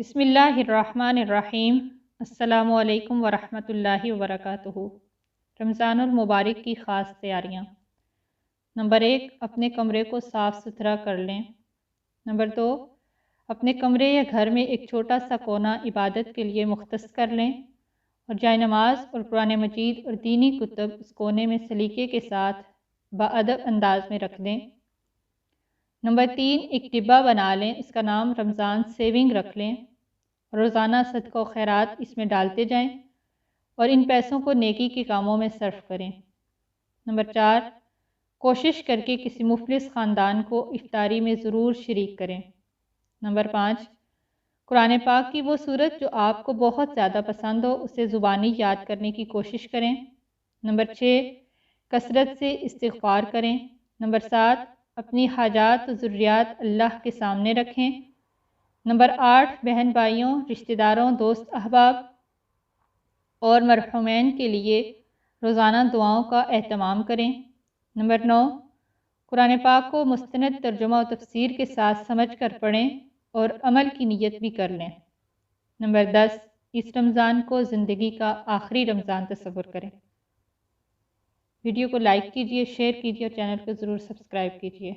بسم اللہ الرحمن الرحیم۔ السلام علیکم ورحمۃ اللہ وبرکاتہ۔ رمضان المبارک کی خاص تیاریاں۔ نمبر 1، اپنے کمرے کو صاف ستھرا کر لیں۔ نمبر 2، اپنے کمرے یا گھر میں ایک چھوٹا سا کونا عبادت کے لیے مختص کر لیں اور جائے نماز اور قرآن مجید اور دینی کتب اس کونے میں سلیقے کے ساتھ باادب انداز میں رکھ دیں۔ نمبر 3، ایک ڈبہ بنا لیں، اس کا نام رمضان سیونگ رکھ لیں۔ روزانہ صدقہ و خیرات اس میں ڈالتے جائیں اور ان پیسوں کو نیکی کے کاموں میں صرف کریں۔ نمبر 4، کوشش کر کے کسی مفلس خاندان کو افطاری میں ضرور شریک کریں۔ نمبر 5، قرآن پاک کی وہ سورت جو آپ کو بہت زیادہ پسند ہو اسے زبانی یاد کرنے کی کوشش کریں۔ نمبر 6، کثرت سے استغفار کریں۔ نمبر 7، اپنی حاجات و ضروریات اللہ کے سامنے رکھیں۔ نمبر 8، بہن بھائیوں، رشتہ داروں، دوست احباب اور مرحومین کے لیے روزانہ دعاؤں کا اہتمام کریں۔ نمبر 9، قرآن پاک کو مستند ترجمہ و تفسیر کے ساتھ سمجھ کر پڑھیں اور عمل کی نیت بھی کر لیں۔ نمبر 10، اس رمضان کو زندگی کا آخری رمضان تصور کریں۔ ویڈیو کو لائک کیجیے، شیئر کیجیے اور چینل کو ضرور سبسکرائب کیجیے۔